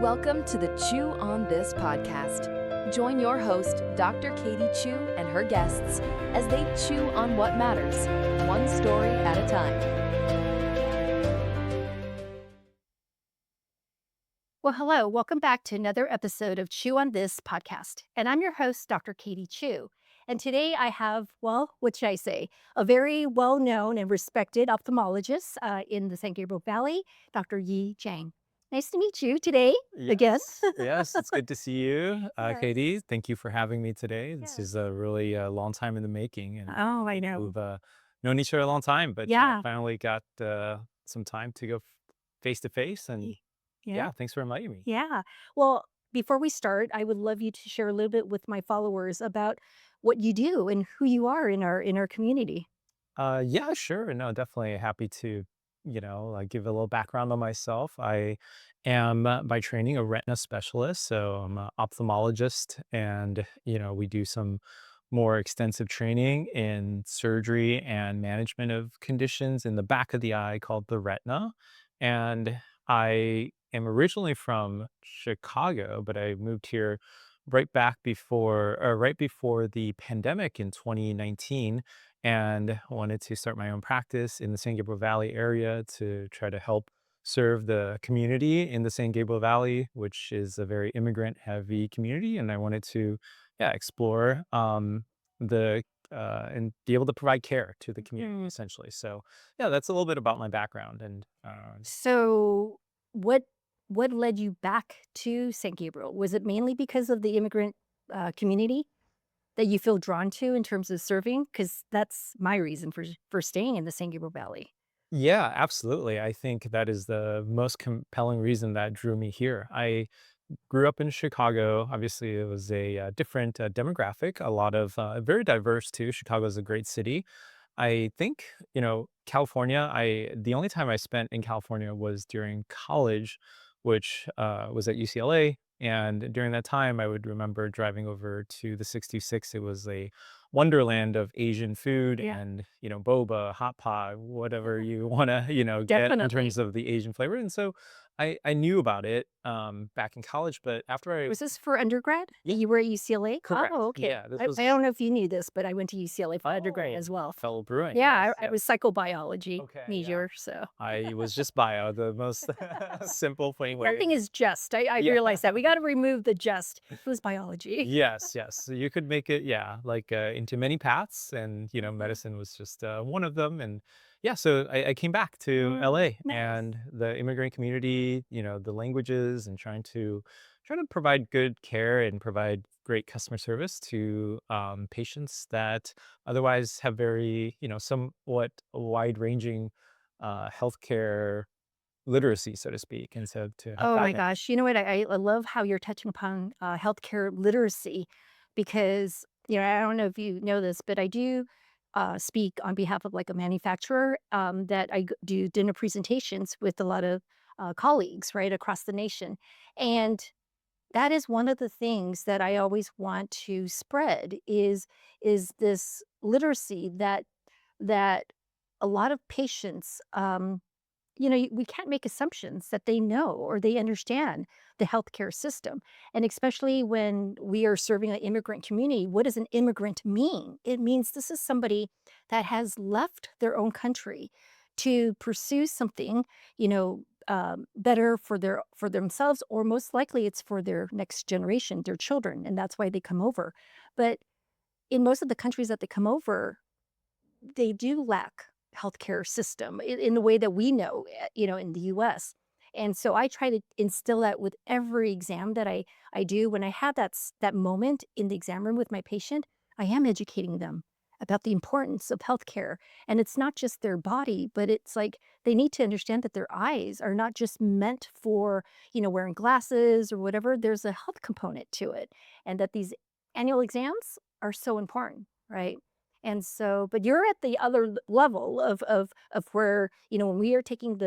Welcome to the Chew on This podcast. Join your host, Dr. Katie Chew, and her guests as they chew on what matters, one story at a time. Well, hello. Welcome back to another episode of Chew on This podcast. And I'm your host, Dr. Katie Chew. And today I have, well, what should I say? A very well-known and respected ophthalmologist in the San Gabriel Valley, Dr. Jiang. Nice to meet you today again. Yes, it's good to see you, Yes. Katie. Thank you for having me today. This Yes. is a really long time in the making, and Oh, I know. we've known each other a long time, but Yeah. finally got some time to go face to face. And Yeah. thanks for inviting me. Yeah. Well, before we start, I would love you to share a little bit with my followers about what you do and who you are in our community. Yeah, sure. No, definitely happy to, give a little background on myself. I am by training a retina specialist, so I'm an ophthalmologist, and we do some more extensive training in surgery and management of conditions in the back of the eye called the retina. And I am originally from Chicago, but I moved here right before the pandemic in 2019, and wanted to start my own practice in the San Gabriel Valley area to try to help serve the community in the San Gabriel Valley, which is a very immigrant heavy community. And I wanted to, explore the and be able to provide care to the community essentially. So, yeah, that's a little bit about my background. And So what what led you back to San Gabriel? Was it mainly because of the immigrant community that you feel drawn to in terms of serving? Because that's my reason for staying in the San Gabriel Valley. Yeah, absolutely. I think that is the most compelling reason that drew me here. I grew up in Chicago. Obviously, it was a different demographic, a lot of very diverse too. Chicago is a great city. I think, California, the only time I spent in California was during college, which was at UCLA. And during that time, I would remember driving over to the 66. It was a wonderland of Asian food Yeah, and, boba, hot pot, whatever you want to, get in definitely. terms of the Asian flavor. And so I knew about it back in college, but after I, Was this for undergrad? yeah, You were at UCLA? correct. Oh, okay. Yeah, this I was, don't know if you knew this, but I went to UCLA for undergrad oh, as well. fellow brewing. Yeah, Yes, I was yes. psychobiology Okay, yeah. major, so I was just bio, the most simple, plain way. nothing is just. I Yeah. realize that. We got to remove the just. It was biology. Yes, yes. So you could make it, yeah, like into many paths, and Mhm. medicine was just one of them. And yeah, so I came back to LA, Nice. and the immigrant community, the languages, and trying to provide good care and provide great customer service to patients that otherwise have very, somewhat wide ranging healthcare literacy, so to speak. And so to help Oh that my gosh. You know what? I love how you're touching upon healthcare literacy because, I don't know if you know this, but I do speak on behalf of like a manufacturer that do dinner presentations with a lot of colleagues right across the nation. And that is one of the things that I always want to spread is this literacy that a lot of patients we can't make assumptions that they know or they understand the healthcare system. And especially when we are serving an immigrant community, what does an immigrant mean? It means this is somebody that has left their own country to pursue something, better for themselves, or most likely it's for their next generation, their children, and that's why they come over. But in most of the countries that they come over, they do lack healthcare system in the way that we know, in the US. And so I try to instill that with every exam that I do. When I have that moment in the exam room with my patient, I am educating them about the importance of healthcare. And it's not just their body, but it's like they need to understand that their eyes are not just meant for, wearing glasses or whatever. There's a health component to it. And that these annual exams are so important, right? And so, but you're at the other level of where, when we are taking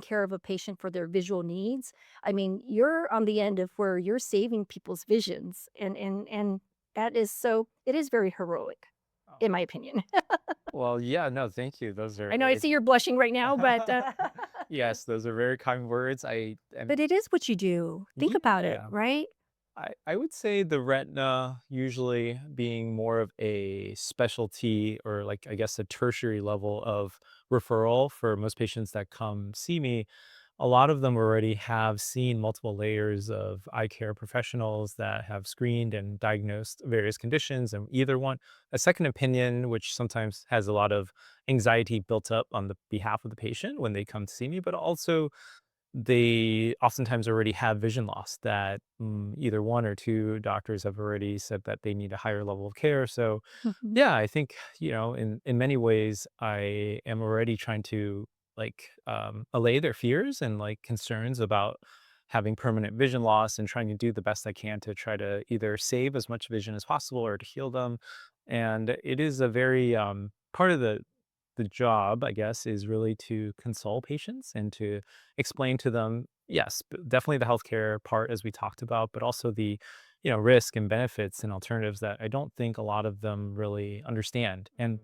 care of a patient for their visual needs, I mean, you're on the end of where you're saving people's visions. And that is so it is very heroic. in my opinion. Well, yeah, no, thank you. Those I know I are see you're blushing right now, but yes, those are very kind words. I am but it is what you do. Think about it, yeah. right? I would say the retina usually being more of a specialty or like I guess a tertiary level of referral for most patients that come see me. A lot of them already have seen multiple layers of eye care professionals that have screened and diagnosed various conditions and either want a second opinion, which sometimes has a lot of anxiety built up on the behalf of the patient when they come to see me, but also they oftentimes already have vision loss that either one or two doctors have already said that they need a higher level of care. So, Mhm. yeah, I think, in many ways, I am already trying to like allay their fears and like concerns about having permanent vision loss and trying to do the best I can to try to either save as much vision as possible or to heal them. And it is a very part of the job, I guess, is really to console patients and to explain to them, yes, definitely the healthcare part as we talked about, but also the, risk and benefits and alternatives that I don't think a lot of them really understand. And,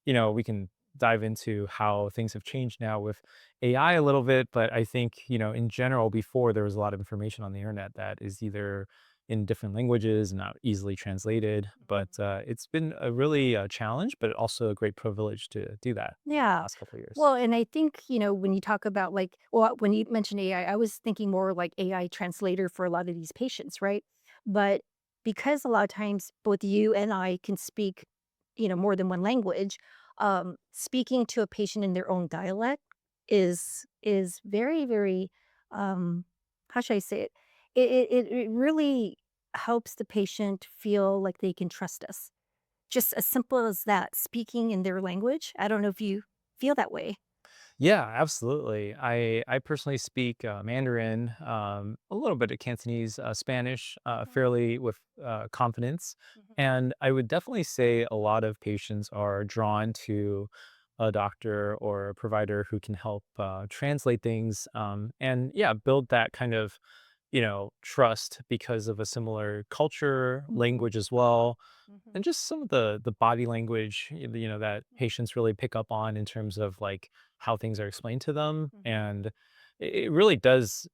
we can dive into how things have changed now with AI a little bit, but I think, in general, before there was a lot of information on the internet that is either in different languages and not easily translated. But it's been a really challenge, but also a great privilege to do that Yeah. last couple of years. Well, and I think, when you talk about like, well, when you mentioned AI, I was thinking more like AI translator for a lot of these patients, right? But because a lot of times both you and I can speak, more than one language, speaking to a patient in their own dialect is very, very, how should I say it? It really helps the patient feel like they can trust us. Just as simple as that, speaking in their language. I don't know if you feel that way. Yeah, absolutely. I personally speak Mandarin, a little bit of Cantonese, Spanish, Mhm, fairly with confidence, mhm, and I would definitely say a lot of patients are drawn to a doctor or a provider who can help translate things, and yeah, build that kind of trust because of a similar culture, mhm, language as well, mhm, and just some of the body language, that mhm, patients really pick up on in terms of like how things are explained to them. mhm. And it really does,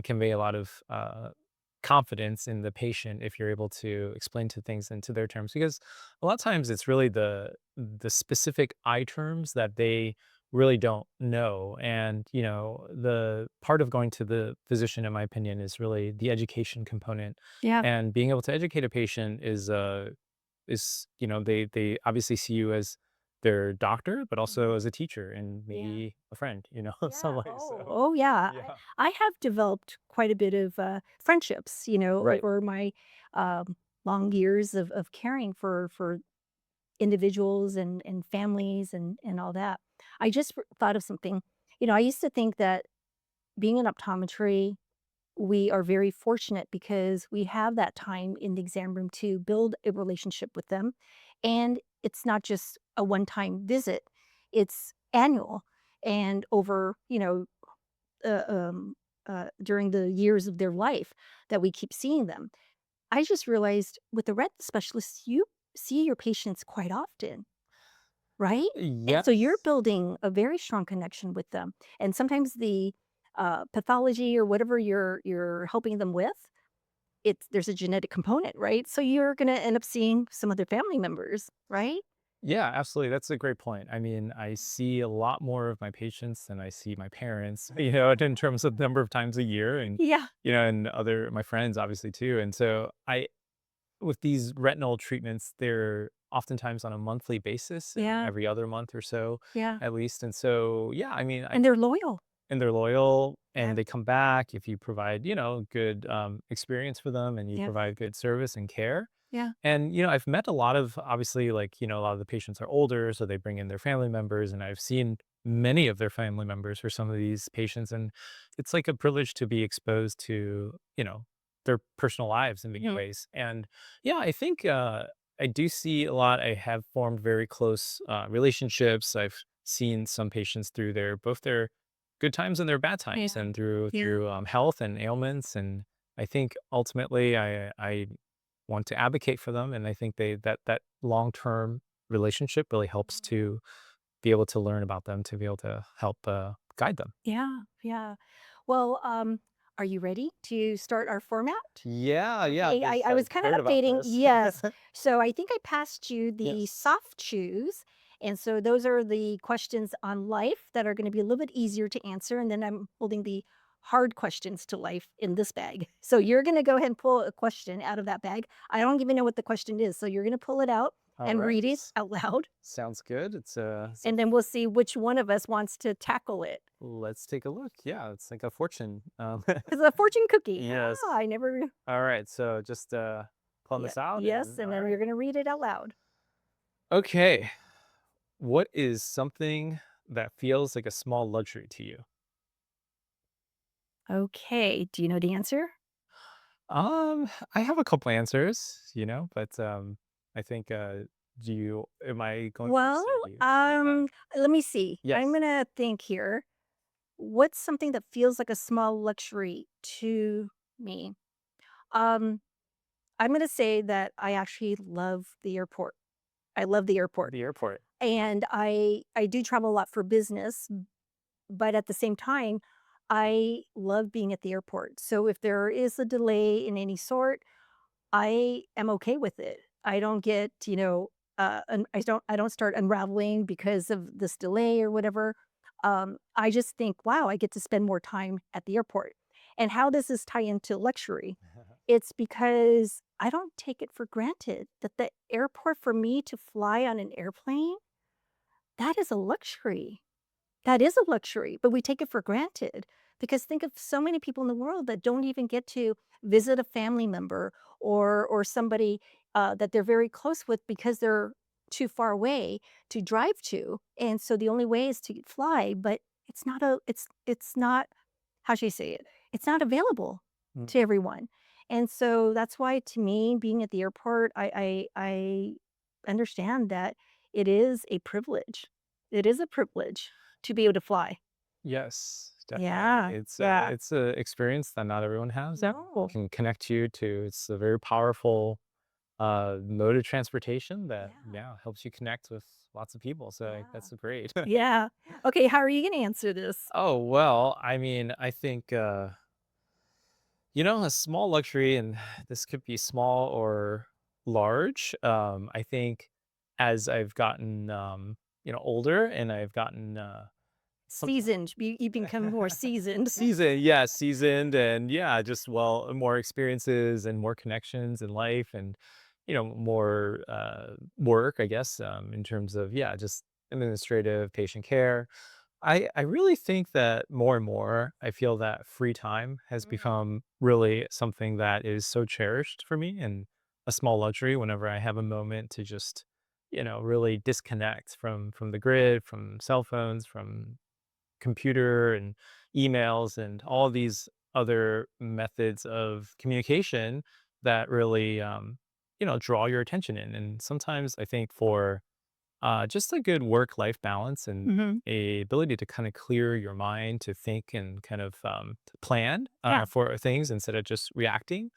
convey a lot of confidence in the patient if you're able to explain to things into their terms because a lot of times it's really the specific eye terms that they really don't know. And the part of going to the physician in my opinion is really the education component, Yeah, and being able to educate a patient is they obviously see you as their doctor but also mhm. as a teacher and Yeah, maybe a friend, in some yeah. ways. Oh, So oh, yeah. yeah. I have developed quite a bit of, friendships, Right. over my, long years of caring for individuals and families and all that. I just thought of something. I used to think that being in optometry we are very fortunate because we have that time in the exam room to build a relationship with them. And it's not just a one time visit, it's annual and over, uh, um, during the years of their life that we keep seeing them. I just realized with the retina specialists, you see your patients quite often, right? And so you're Yes. building a very strong connection with them. And sometimes the pathology or whatever you're helping them with, there's a genetic component, right? So you're gonna end up seeing some of their family members, right? Yeah, absolutely. That's a great point. I mean, I see a lot more of my patients than I see my parents, in terms of number of times a year and, Yeah. and other my friends obviously too. And so with these retinal treatments, they're oftentimes on a monthly basis and Yeah. every other month or so Yeah. at least. And so, yeah, I mean, And they're loyal. and they're loyal Yeah. and they come back if you provide, good experience for them and you Yeah. provide good service and care. Yeah. And, I've met a lot of obviously, like, a lot of the patients are older, so they bring in their family members, and I've seen many of their family members for some of these patients. And it's like a privilege to be exposed to, their personal lives in many Mhm. ways. And yeah, I think I do see a lot. I have formed very close relationships. I've seen some patients through both their good times and their bad times Yeah. and through Yeah. health and ailments. And I think ultimately want to advocate for them. And I think that long-term relationship really helps to be able to learn about them, to be able to help guide them. Yeah, yeah. Well, are you ready to start our format? Yeah, yeah, Okay, I I've was kind of heard about updating. this. Yes. So I think I passed you the Yes. soft shoes. And so those are the questions on life that are going to be a little bit easier to answer. And then I'm holding the hard questions to life in this bag. So you're going to go ahead and pull a question out of that bag. I don't even know what the question is. So you're going to pull it out All and right. read it out loud. Sounds good. And then we'll see which one of us wants to tackle it. Let's take a look. Yeah, it's like a fortune. It's a fortune cookie. Yes. Ah, I never. All right. So just pulling Yeah. this out Yes. and And all then right. you're going to read it out loud. Okay. What is something that feels like a small luxury to you? Okay. Do you know the answer? I have a couple answers, but I think am I going Well, first or do you? Yeah. let me see. I'm Yes. gonna think here. What's something that feels like a small luxury to me? Um, I'm gonna say that I actually love the airport. I love the airport. The airport. And I do travel a lot for business, but at the same time, I love being at the airport. So if there is a delay in any sort, I am okay with it. I don't get, I don't start unraveling because of this delay or whatever. I just think, wow, I get to spend more time at the airport. And how does this tie into luxury? It's because I don't take it for granted that the airport for me to fly on an airplane, that is a luxury. That is a luxury, but we take it for granted because think of so many people in the world that don't even get to visit a family member or somebody that they're very close with because they're too far away to drive to, and so the only way is to fly. But it's not, how should I say it? It's not available Mm. to everyone, and so that's why to me, being at the airport, I understand that it is a privilege. It is a privilege to be able to fly. Yes, definitely. Yeah, It's yeah. a experience that not everyone has. No. Can connect you to. It's a very powerful mode of transportation that Yeah, yeah helps you connect with lots of people. So like, yeah. that's great. Yeah. Okay, how are you gonna answer this? Oh well, I mean, I think a small luxury, and this could be small or large. I think as I've gotten older and I've gotten sometimes Seasoned. You become more seasoned. seasoned, and yeah, just well, more experiences and more connections in life, and more work, I guess, in terms of yeah, just administrative patient care. I really think that more and more, I feel that free time has Mm, become really something that is so cherished for me and a small luxury whenever I have a moment to just, really disconnect from the grid, from cell phones, from computer and emails and all these other methods of communication that really, draw your attention in. And sometimes I think for just a good work-life balance and mhm. a ability to kind of clear your mind to think and kind of to plan Yeah, for things instead of just reacting.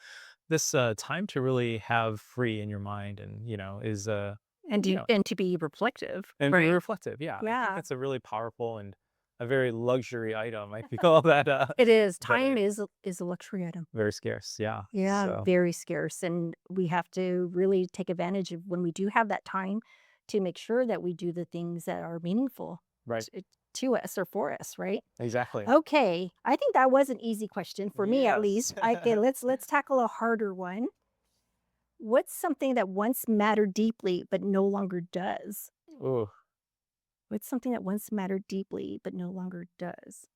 This time to really have free in your mind and is you know and to be reflective, and be right? reflective. Yeah, I think Yeah, that's a really powerful and a very luxury item. I feel that it is. that Time is a luxury item. very scarce. Yeah. Yeah, So very scarce, and we have to really take advantage of when we do have that time to make sure that we do the things that are meaningful right. to us or for us, right? Exactly. Okay, I think that was an easy question for me at Yes. least. Okay, let's tackle a harder one. What's something that once mattered deeply but no longer does? Ooh, What's something that once mattered deeply but no longer does?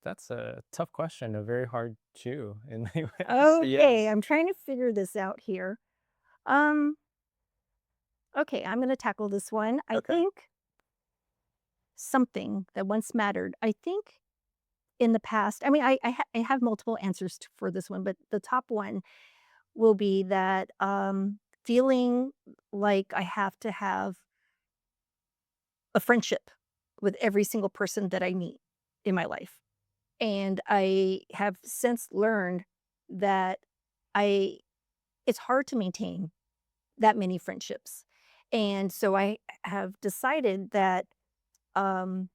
that's a tough question. A very hard chew in many ways. Okay, Yes. I'm trying to figure this out here. Um, okay, I'm going to tackle this one. I Okay. think something that once mattered. I think in the past, I mean, I have multiple answers for this one, but the top one will be that feeling like I have to have a friendship with every single person that I meet in my life. And I have since learned that I it's hard to maintain that many friendships. And so I have decided that um,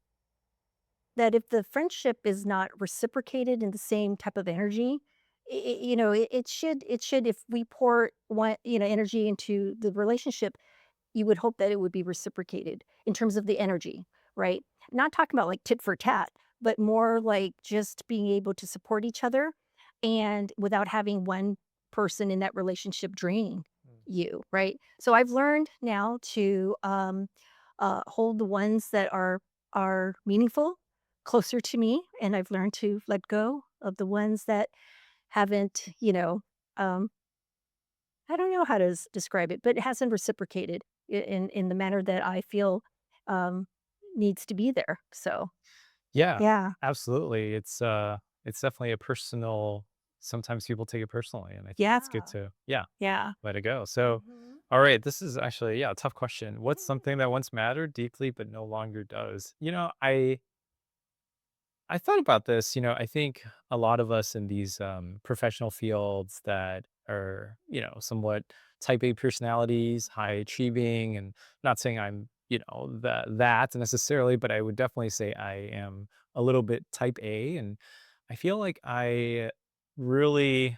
that if the friendship is not reciprocated in the same type of energy, it should if we pour one energy into the relationship, you would hope that it would be reciprocated in terms of the energy, right? Not talking about like tit for tat, but more like just being able to support each other and without having one person in that relationship draining Mm. you, right? So I've learned now to hold the ones that are meaningful closer to me, and I've learned to let go of the ones that haven't, um, I don't know how to describe it, but it hasn't reciprocated in the manner that I feel um, needs to be there. So Yeah, yeah, absolutely. It's definitely a personal sometimes people take it personally, and I think it's good yeah, to, yeah, yeah. let it go. So, Hmm. all right, this is actually, yeah, a tough question. What's something that once mattered deeply but no longer does? I thought about this, I think a lot of us in these professional fields that are, somewhat type A personalities, high achieving, and not saying I'm, that necessarily, but I would definitely say I am a little bit type A. And I feel like I really,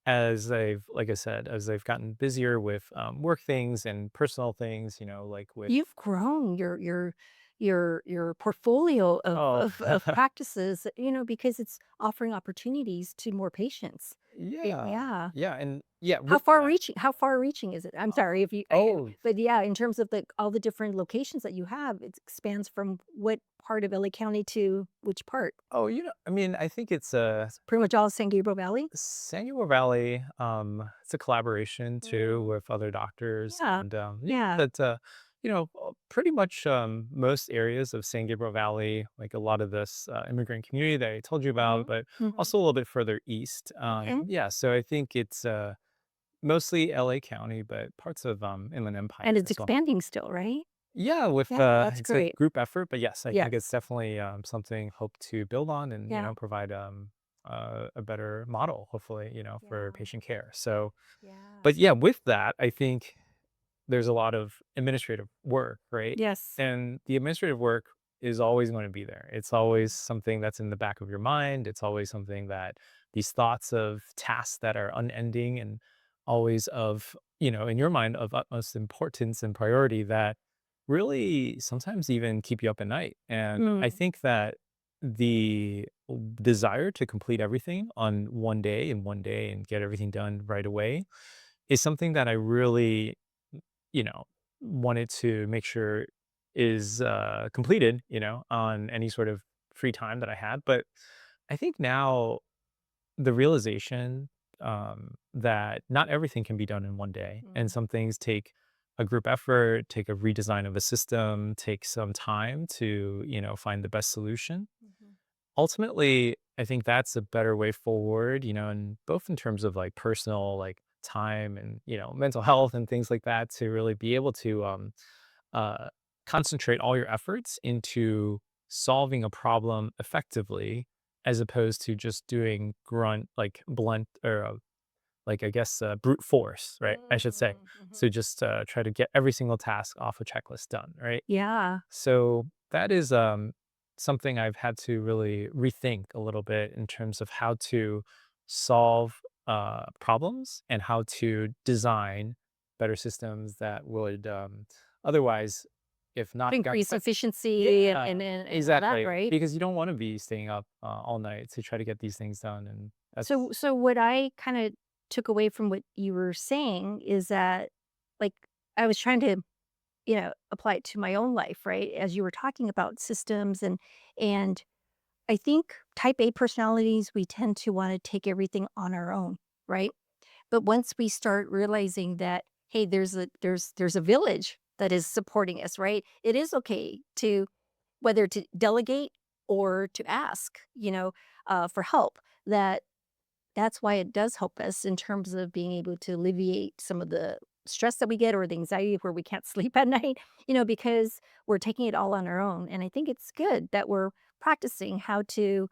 like I said, as I've gotten busier with work things and personal things, like with, You've grown your portfolio of, oh, of practices, because it's offering opportunities to more patients. yeah, Yeah. yeah. And yeah, How with far that. reaching how far reaching is it? I'm sorry if you Oh, but yeah, in terms of all the different locations that you have, it expands from what part of LA County to which part? oh, I mean, I think it's Pretty much all of San Gabriel Valley? San Gabriel Valley. It's a collaboration too Mm. with other doctors, Yeah. and yeah, Yeah. that pretty much most areas of San Gabriel Valley, like a lot of this immigrant community that I told you about, Mhm. but Mhm. also a little bit further east. Okay. Yeah, so I think it's mostly LA County, but parts of Inland Empire And it's as well. expanding still, right? Yeah, with Yeah, that's it's a great. group effort, but yes, I think it's Yes. definitely something hope to build on and Yeah. provide a better model, hopefully, for Yeah. patient care. So, Yeah. but yeah, with that, I think there's a lot of administrative work, right? Yes. And the administrative work is always going to be there. It's always Mhm. something that's in the back of your mind. It's always something that these thoughts of tasks that are unending and always of, in your mind of utmost importance and priority that really sometimes even keep you up at night. And I Mm. think that the desire to complete everything on one day and get everything done right away is something that I really you know, wanted to make sure is completed, on any sort of free time that I had. But I think now the realization that not everything can be done in one day, and Mm. some things take a group effort, take a redesign of a system, take some time to, find the best solution. Mhm. Ultimately, I think that's a better way forward, and both in terms of like personal, like time and, mental health and things like that to really be able to uh, concentrate all your efforts into solving a problem effectively as opposed to just doing grunt, like blunt or like, I guess, brute force, right? I should say. Mm. So Mhm. just try to get every single task off a checklist done, right? Yeah. So that is something I've had to really rethink a little bit in terms of how to solve problems and how to design better systems that would otherwise, if not got Increase efficiency and yeah, and all that, exactly, right? because you don't want to be staying up all night to try to get these things done, and that's So what I kinda took away from what you were saying is that, like, I was trying to, apply it to my own life, right? As you were talking about systems and I think type A personalities, we tend to wanna take everything on our own, right? But once we start realizing that, hey, there's a village that is supporting us, right? It is okay to whether to delegate or to ask, for help. That's why it does help us in terms of being able to alleviate some of the stress that we get or the anxiety where we can't sleep at night, because we're taking it all on our own. And I think it's good that we're practicing how to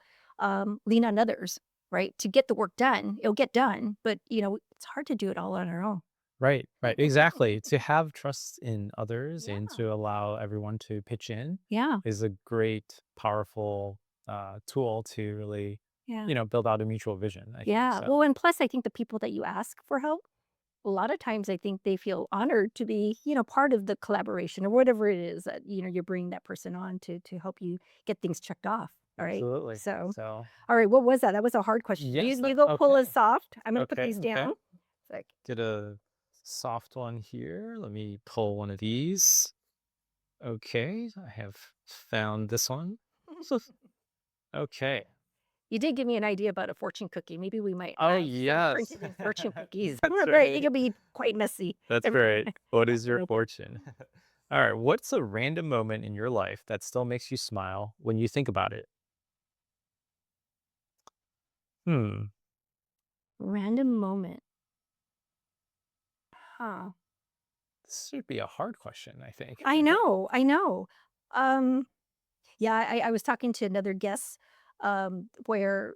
lean on others, right? To get the work done, it'll get done, but it's hard to do it all on our own. Right, right, exactly. To have trust in others and Yeah. to allow everyone to pitch in Yeah. is a great, powerful tool to really, Yeah. build out a mutual vision, I think Yeah. so. Well, and plus, I think the people that you ask for help, a lot of times I think they feel honored to be, part of the collaboration or whatever it is that, you're bringing that person on to help you get things checked off. All right. Absolutely. So, So, all right, what was that? That was a hard question. yes, You go pull a okay. soft. I'm gonna put Okay, these okay. down. It's like, Get a soft one here. Let me pull one of these. Okay, I have found this one. Okay. you did give me an idea about a fortune cookie. Maybe we might Oh, buy some yes. printed in fortune cookies. That's Right. It right. can be quite messy. That's Every time right. I What crack is it your open. fortune? All right. What's a random moment in your life that still makes you smile when you think about it? Hmm. Random moment. Huh. This should be a hard question, I think. I know. I know. Um, yeah, I was talking to another guest where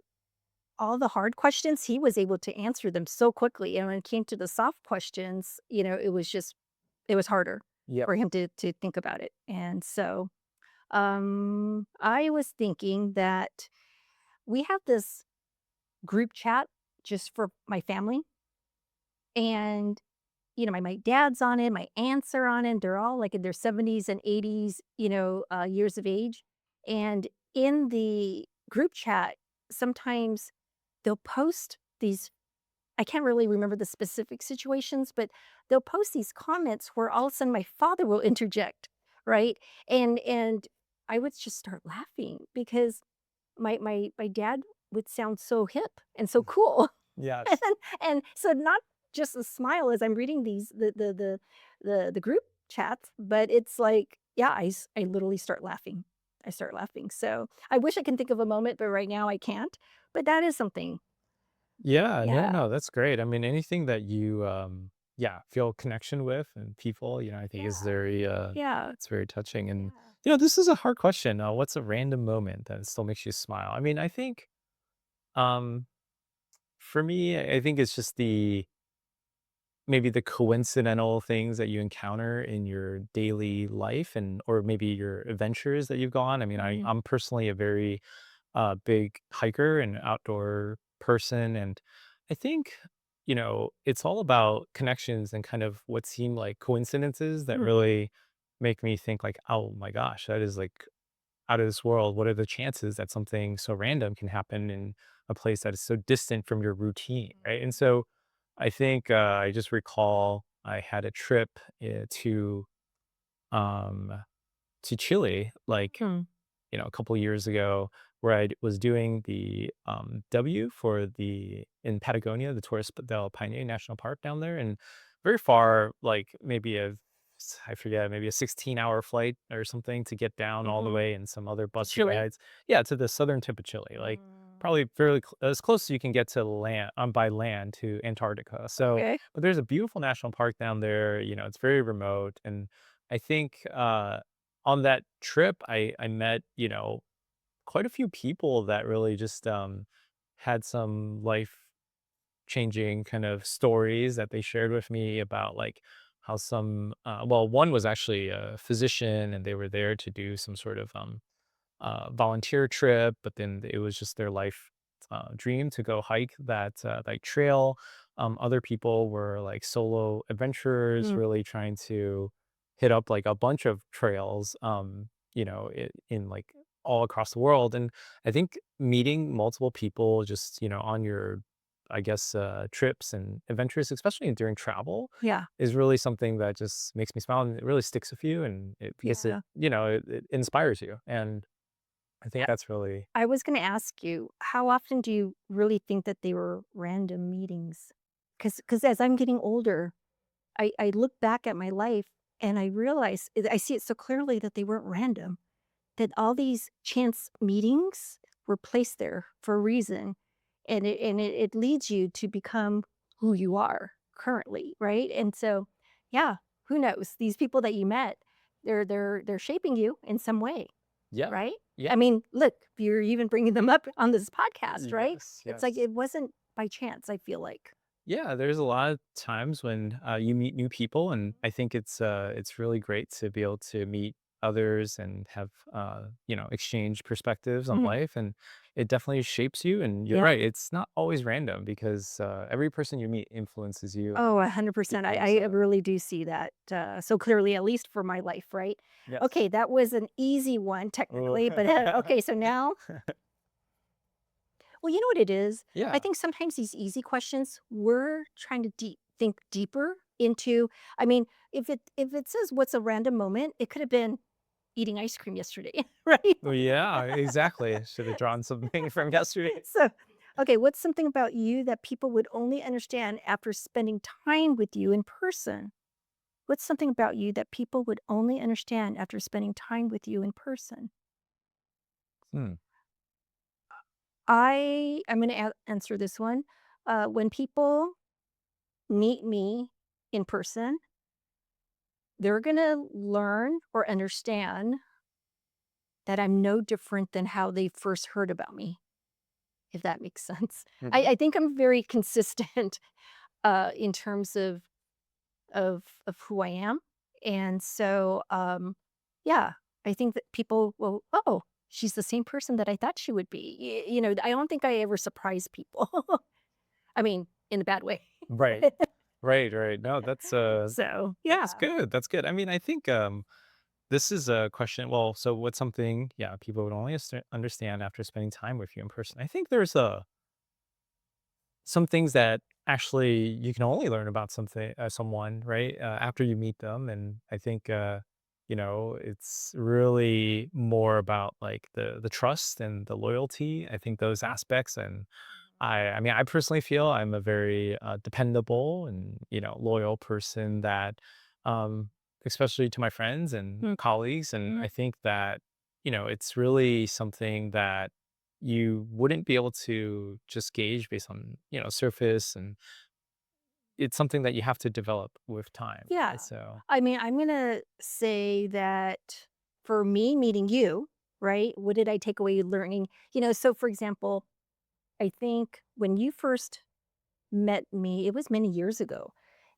all the hard questions, he was able to answer them so quickly. And when it came to the soft questions, it was harder Yep. for him to think about it. And so I was thinking that we have this group chat just for my family. And my dad's on it, my aunts are on it. They're all like in their 70s and 80s, years of age. And in the group chat, sometimes they'll post these. I can't really remember the specific situations, but they'll post these comments where all of a sudden my father will interject, right? And I would just start laughing because my dad would sound so hip and so cool. Yes. And so not just a smile as I'm reading these the group chats, but it's like, yeah, I literally start laughing. I start laughing. So I wish I can think of a moment, but right now I can't. But that is something. Yeah, no, Yeah. no, that's great. I mean, anything that you yeah, feel connection with and people, I think is Yeah. very Yeah. it's very touching. And Yeah. this is a hard question. What's a random moment that still makes you smile? I mean, I think um for me, I think it's just maybe the coincidental things that you encounter in your daily life and or maybe your adventures that you've gone. I mean, Mhm. I'm personally a very big hiker and outdoor person. And I think, it's all about connections and kind of what seem like coincidences that Mm. really make me think like, oh my gosh, that is like out of this world. What are the chances that something so random can happen in a place that is so distant from your routine? Right. And so I think I just recall I had a trip um, to Chile, like Mhm. a couple years ago where was doing the W for in Patagonia, the Torres del Paine National Park down there, and very far, like maybe I forget, maybe a 16-hour flight or something to get down all the Mhm. way, and some other To busy Chile. rides. Yeah, to the southern tip of Chile, like Mm. probably fairly as close as you can get to land by land to Antarctica. So, Okay. but there's a beautiful national park down there. It's very remote, and I think on that trip, I met, quite a few people that really just had some life changing kind of stories that they shared with me about like how well, one was actually a physician and they were there to do some sort of volunteer trip, but then it was just their life dream to go hike that like trail. Other people were like solo adventurers, Mm. really trying to hit up like a bunch of trails, in like all across the world. And I think meeting multiple people just on your, I guess, trips and adventures, especially during travel, Yeah. is really something that just makes me smile and it really sticks with you and because it Yeah. it inspires you. And I think I that's really I was gonna ask you, how often do you really think that they were random meetings? Because as I'm getting older, I look back at my life and I realize I see it so clearly that they weren't random, that all these chance meetings were placed there for a reason, and it leads you to become who you are currently, right? And so, yeah, who knows? These people that you met, they're shaping you in some way. Yeah. right? Yeah. I mean, look, you're even bringing them up on this podcast, right? Yes. It's like Yes. it wasn't by chance, I feel like. Yeah, there's a lot of times when you meet new people, and I think it's really great to be able to meet others and have exchange perspectives on Mhm. life, and it definitely shapes you. And you're Yeah. right, it's not always random because every person you meet influences you, and Oh, 100%. there's I really do see that so clearly, at least for my life, right? yes. Okay, that was an easy one Ooh. technically, but okay, so now, well, you know what it is? I Yeah. think sometimes these easy questions, we're trying to think deeper into. I mean, if it says what's a random moment, it could have been eating ice cream yesterday, right? Well, yeah, exactly. Should have drawn something from yesterday. So, okay, what's something about you that people would only understand after spending time with you in person? What's something about you that people would only understand after spending time with you in person? Hmm. I'm going to answer this one. When people meet me in person, they're going to learn or understand that I'm no different than how they first heard about me, if that makes sense. Mhm. I think I'm very consistent in terms of who I am. And so, yeah, I think that people will, oh, she's the same person that I thought she would be. I don't think I ever surprise people. I mean, in a bad way. Right. Right. Right. No, So, that's yeah. good. That's good. I mean, I think this is a question. Well, so what's something, yeah, people would only understand after spending time with you in person? I think there's some things that actually you can only learn about someone, right, after you meet them. And I think, it's really more about like the trust and the loyalty. I think those aspects. And I mean, I personally feel I'm a very dependable and loyal person that, um, especially to my friends and Mm, colleagues. And mhm. I think that it's really something that you wouldn't be able to just gauge based on surface, and it's something that you have to develop with time. Yeah. Right? So I mean, I'm going to say that for me meeting you, right? What did I take away learning? So for example, I think when you first met me, it was many years ago.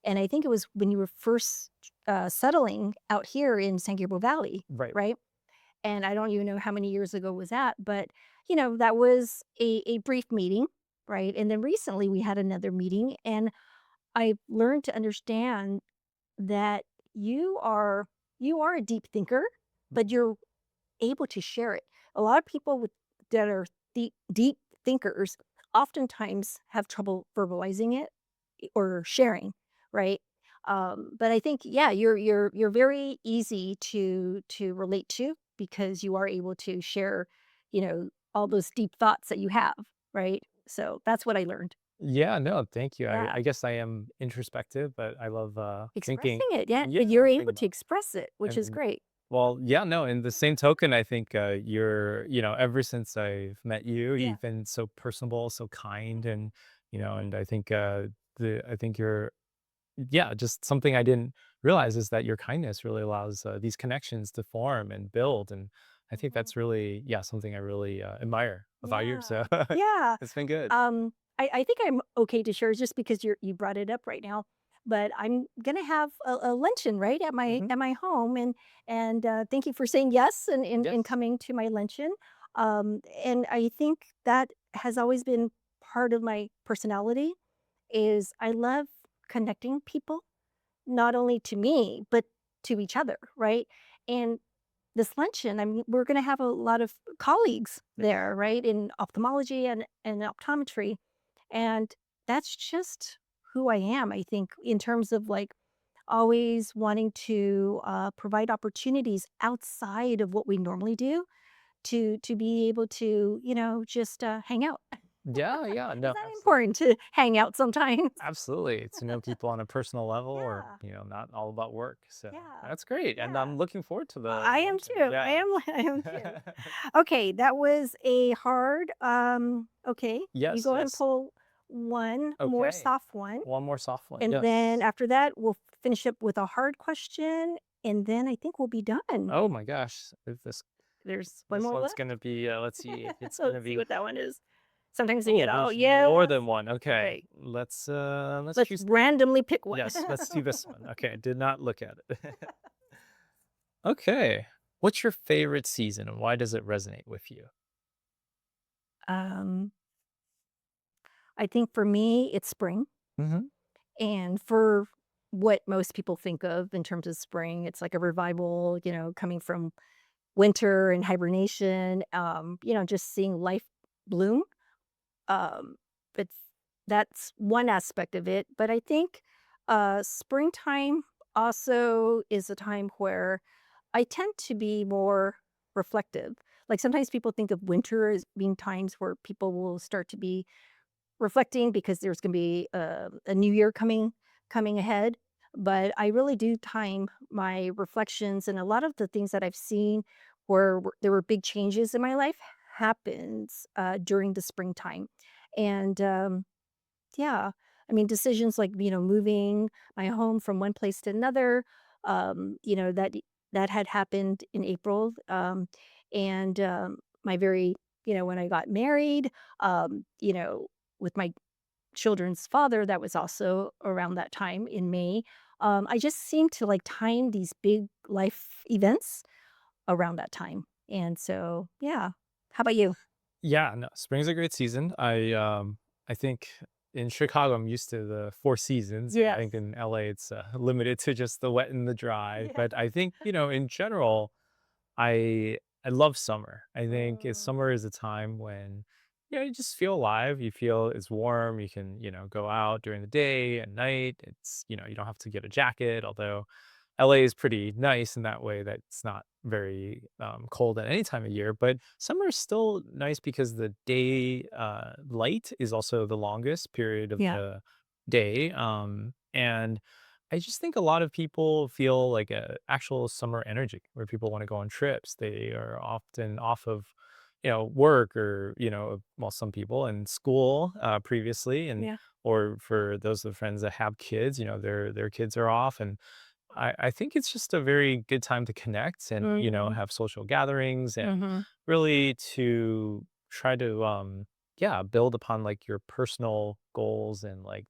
And I think it was when you were first settling out here in San Gabriel Valley, right. right? And I don't even know how many years ago was that, but that was a brief meeting, right? And then recently we had another meeting, and I learned to understand that you are you are a deep thinker, but you're able to share it. A lot of people that are deep thinkers oftentimes have trouble verbalizing it or sharing, right? But I think, yeah, you're very easy to relate to because you are able to share, all those deep thoughts that you have, right? So that's what I learned. Yeah, no, thank you. I Yeah. guess I am introspective, but I love thinking. Expressing it, yeah, Yeah, you're thinking able to about. express it, which is And great. well, yeah, no, in the same token, I think you're, ever since I've met you, Yeah. you've been so personable, so kind, and and I think I think you're, yeah, just something I didn't realize is that your kindness really allows these connections to form and build. And I think Mhm. that's really, yeah, something I really admire about you. Yeah. So Yeah. it's been good. I think I'm okay to share just because you brought it up right now. But I'm gonna have a luncheon right at my Hmm. at my home, and thank you for saying yes and Yes. coming to my luncheon. And I think that has always been part of my personality is I love connecting people, not only to me but to each other, right? And this luncheon, I mean, we're going to have a lot of colleagues Yes. there, right, in ophthalmology and optometry. And that's just who I am, I think, in terms of like always wanting to provide opportunities outside of what we normally do to be able to, just hang out. Yeah. Yeah. Is No. that Absolutely. important to hang out sometimes? Absolutely. To know people on a personal level, or, Yeah, not all about work. So yeah, that's great. And yeah. I'm looking forward to the I am luncheon. too. I Yeah. am I am too. Okay, that was a hard, okay, you Yes. go ahead and Yes. pull one more Okay. soft one, One more soft one. and then Yes. after that, we'll finish up with a hard question, and then I think we'll be done. Oh my gosh. If this There's one This more one's left. gonna be, let's see, it's gonna Let's see be, what that one is. Sometimes you oh, get, oh, there's yes. more than one. Okay, Okay. let's Let's choose. randomly pick one. Yes, let's do this one. Okay, I did not look at it. Okay, what's your favorite season and why does it resonate with you? um, I think for me, it's spring. Hmm. And for what most people think of in terms of spring, it's like a revival, coming from winter and hibernation, just seeing life bloom. Um, it's that's one aspect of it. But I think springtime also is a time where I tend to be more reflective. Like sometimes people think of winter as being times where people will start to be reflecting because there's going to be a new year coming ahead. But I really do time my reflections, and a lot of the things that I've seen where there were big changes in my life happens during the springtime. And yeah, I mean, decisions like, moving my home from one place to another, that had happened in April. And my very, when I got married, with my children's father, that was also around that time in May. I just seem to like time these big life events around that time. And so, yeah. How about you? Yeah, no, spring's a great season. I think in Chicago, I'm used to the four seasons. I Yes. think in LA, it's limited to just the wet and the dry. Yeah. But I think, in general, I love summer. I think summer is a time when you just feel alive. You feel it's warm. You can go out during the day and night. It's you don't have to get a jacket. Although LA is pretty nice in that way that it's not very cold at any time of year. But summer is still nice because the day light is also the longest period of Yeah. the day. And I just think a lot of people feel like a actual summer energy where people want to go on trips. They are often off of, work or, well, some people and school previously. And, Yeah. or for those of the friends that have kids, their kids are off. And I think it's just a very good time to connect and, Mhm. have social gatherings and Mhm. really to try to, yeah, build upon like your personal goals and like,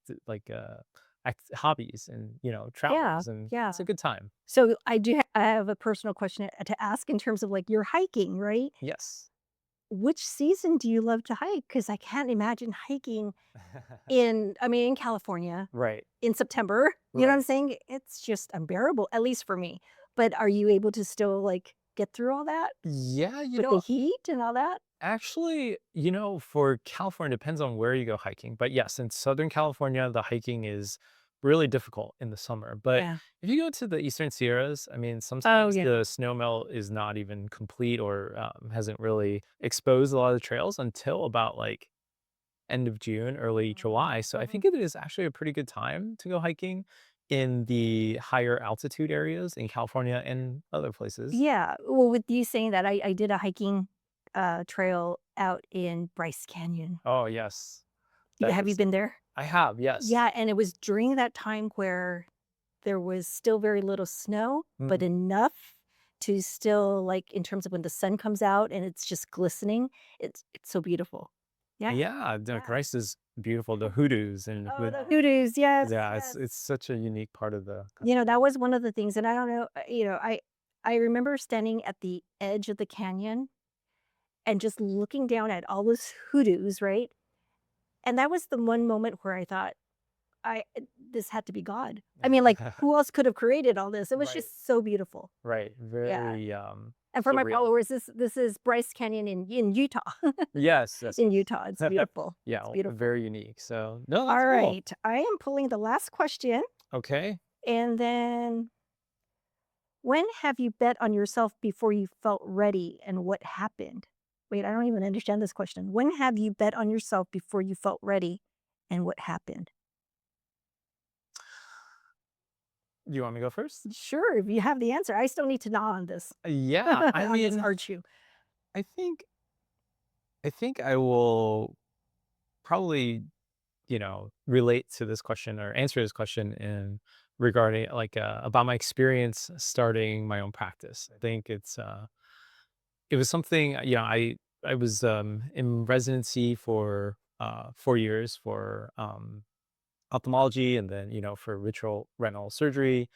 hobbies and, Yeah. travels. And Yeah. it's a good time. So I have a personal question to ask in terms of like your hiking, right? Yes. Which season do you love to hike? Because I can't imagine hiking in California Right. in September. You know what I'm Right. saying? It's just unbearable, at least for me. But are you able to still like get through all that Yeah. with the heat and all that? Actually, for California, depends on where you go hiking. But yes, in Southern California, the hiking is really difficult in the summer. But Yeah. if you go to the Eastern Sierras, I mean, Oh sometimes yeah. the snow melt is not even complete or hasn't really exposed a lot of the trails until about like end of June, early July. So I Mhm. think it is actually a pretty good time to go hiking in the higher altitude areas in California and other places. Yeah. Well, with you saying that, I did a hiking trail out in Bryce Canyon. Oh, yes. That Have you is, been there? I have, yes. Yeah, and it was during that time where there was still very little snow, but Mhm. enough to still, like, in terms of when the sun comes out and it's just glistening, it's so beautiful. Yeah, Yeah, the yeah. rice is beautiful, the hoodoos and Oh, with the hoodoos, yes, yeah, it's yes. it's such a unique part of the That country. was one of the things, and I don't know, I remember standing at the edge of the canyon and just looking down at all those hoodoos, right? And that was the one moment where I thought, this had to be God. I mean, like, who else could have created all this? It was Right, just so beautiful. right, Yeah. very, And for my surreal. followers, this is Bryce Canyon in Utah. Yes, yes, In Utah, it's yes. beautiful. Yeah, It's beautiful. very unique, so no, that's All cool. right, I am pulling the last question, Okay. and then when have you bet on yourself before you felt ready, and what happened? Wait, I don't even understand this question. When have you bet on yourself before you felt ready, and what happened? Do you want me to go first? Sure, if you have the answer. I still need to know on this Yeah, I on this mean, hard shoe. I think I think I will probably, relate to this question or answer this question in regarding like about my experience starting my own practice. I think it's it was something, I was in residency for 4 years for ophthalmology, and then for vitreal retinal surgery,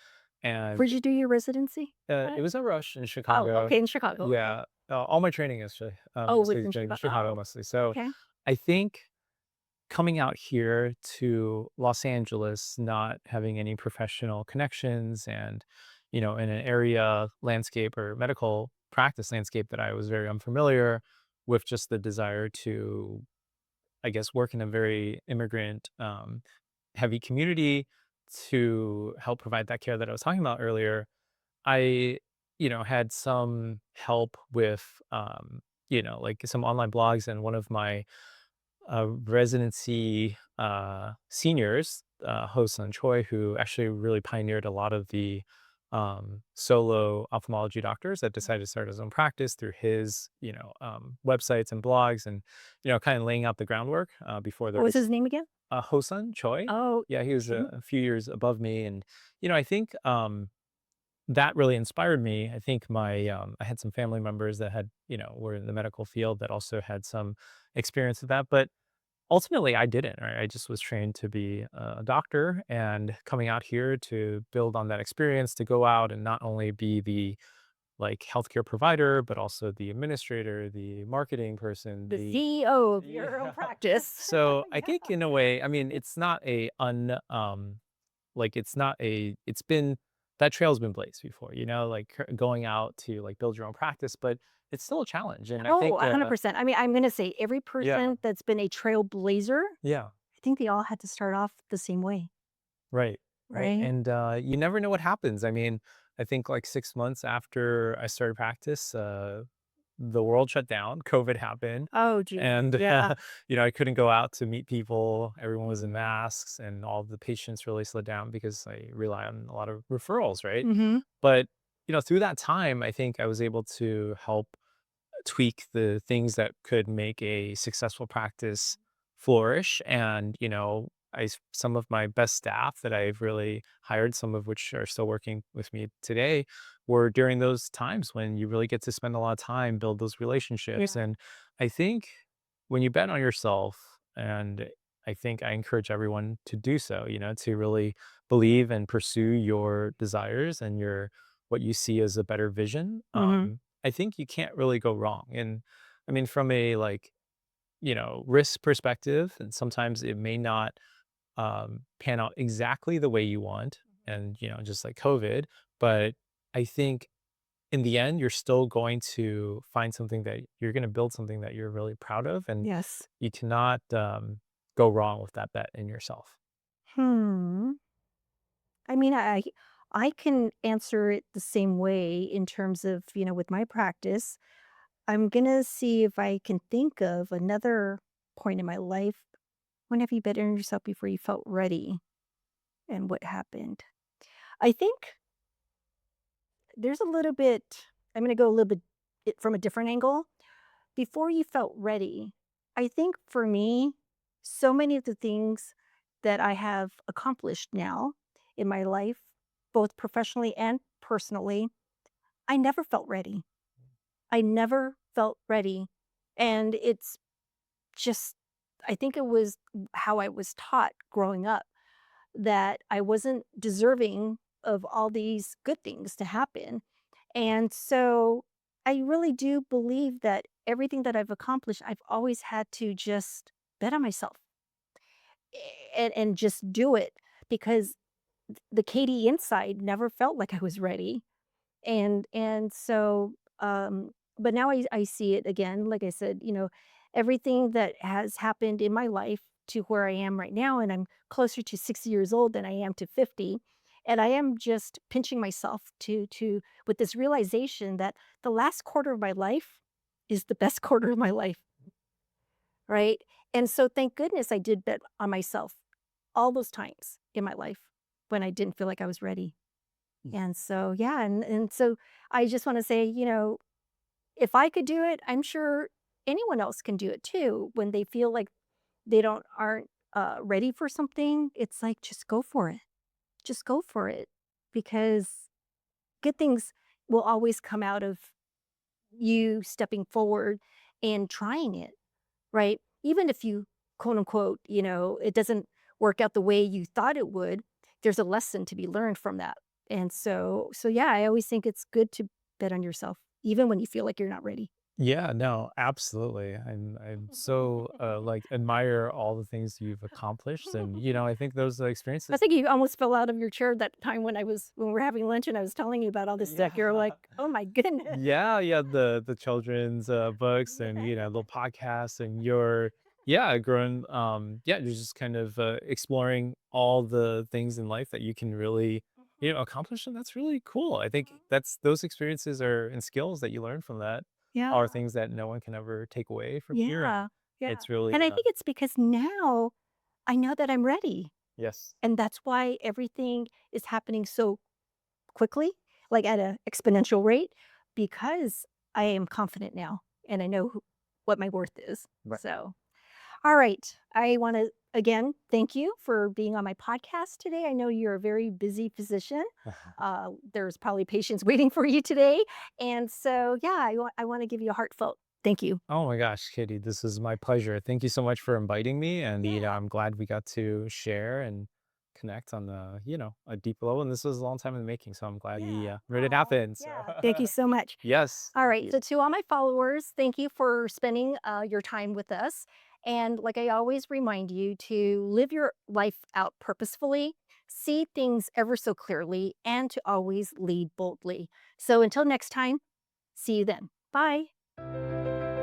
and Where'd you do your residency it at? was a Rush in Oh, Chicago. okay, in Chicago, okay. Yeah, all my training actually, Oh, was mostly in in Chicago. Chicago Oh, mostly. So okay. I think coming out here to Los Angeles, not having any professional connections, and in an area landscape or medical practice landscape that I was very unfamiliar with, just the desire to, I guess, work in a very immigrant heavy community to help provide that care that I was talking about earlier. I, had some help with, like some online blogs, and one of my residency seniors, Ho-Sun Choi, who actually really pioneered a lot of the solo ophthalmology doctors that decided to start his own practice through his, websites and blogs, and, kind of laying out the groundwork before the What was his name again? Ho-Sun Choi. Oh, Yeah, he was mhm. a few years above me, and I think that really inspired me. I think I had some family members that were in the medical field that also had some experience with that, but ultimately, I didn't, right? I just was trained to be a doctor, and coming out here to build on that experience, to go out and not only be the, like, healthcare provider, but also the administrator, the marketing person, The the CEO of your own yeah. practice. So, I Yeah. think in a way, I mean, it's not a like, it's not a it's been that trail's been blazed before, like, going out to, like, build your own practice, but it's still a challenge, and I Oh, think, 100%. I mean, I'm gonna say every yeah, person that's been a trailblazer, yeah. I think they all had to start off the same way, Right, right, right? and, you never know what happens. I mean, I think, like, 6 months after I started practice, the world shut down, COVID happened, Oh, geez. and, Yeah. I couldn't go out to meet people, everyone was in masks, and all the patients really slowed down because I rely on a lot of referrals, right? Mhm. But, through that time, I think I was able to help tweak the things that could make a successful practice flourish. And, some of my best staff that I've really hired, some of which are still working with me today, were during those times when you really get to spend a lot of time, build those relationships. Yeah. And I think when you bet on yourself, and I think I encourage everyone to do so, to really believe and pursue your desires and what you see as a better vision. Mhm. I think you can't really go wrong. And I mean, from a, like, risk perspective, and sometimes it may not pan out exactly the way you want, and, just like COVID, but I think in the end, you're still going to find something that you're going to build something that you're really proud of, and Yes. you cannot go wrong with that bet in yourself. Hmm. I mean, I can answer it the same way in terms of, with my practice. I'm gonna see if I can think of another point in my life. When have you bet on yourself before you felt ready and what happened? I think there's a little bit, I'm gonna go a little bit from a different angle. Before you felt ready, I think for me, so many of the things that I have accomplished now in my life, both professionally and personally, I never felt ready. I never felt ready. And it's just, I think it was how I was taught growing up that I wasn't deserving of all these good things to happen. And so I really do believe that everything that I've accomplished, I've always had to just bet on myself and just do it because the Katie inside never felt like I was ready. And so but now I see it again, like I said, everything that has happened in my life to where I am right now, and I'm closer to 60 years old than I am to 50. And I am just pinching myself to with this realization that the last quarter of my life is the best quarter of my life, right? And so thank goodness I did bet on myself all those times in my life when I didn't feel like I was ready. And so, yeah, and so I just wanna say, if I could do it, I'm sure anyone else can do it too. When they feel like they aren't, ready for something, it's like, just go for it. Just go for it because good things will always come out of you stepping forward and trying it, right? Even if you, quote unquote, it doesn't work out the way you thought it would, there's a lesson to be learned from that. And so yeah, I always think it's good to bet on yourself, even when you feel like you're not ready. Yeah, no, absolutely. I'm so like admire all the things you've accomplished, and I think those I experiences. think you almost fell out of your chair that time when we were having lunch and I was telling you about all this stuff. You're Yeah. like, "Oh my goodness." Yeah, yeah, the children's books and little podcasts, and you're growing you're just kind of exploring all the things in life that you can really accomplish, and that's really cool. I think that's those experiences are and skills that you learn from that Yeah. are things that no one can ever take away from here, and Yeah. Yeah. it's really And I think it's because now I know that I'm ready. yes. And that's why everything is happening so quickly, like at an exponential rate, because I am confident now and I know what my worth is. Right. So, all right. I want to again thank you for being on my podcast today. I know you're a very busy physician. There's probably patients waiting for you today. And so, yeah, I want to give you a heartfelt thank you. Oh my gosh, Kitty, this is my pleasure. Thank you so much for inviting me. And, Yeah. I'm glad we got to share and connect on a deep level. And this was a long time in the making. So I'm glad we Yeah. made it Oh, happen. So, yeah. Thank you so much. yes. All Thank right. you. So, to all my followers, thank you for spending your time with us. And like I always remind you to live your life out purposefully, see things ever so clearly, and to always lead boldly. So, until next time, see you then. Bye.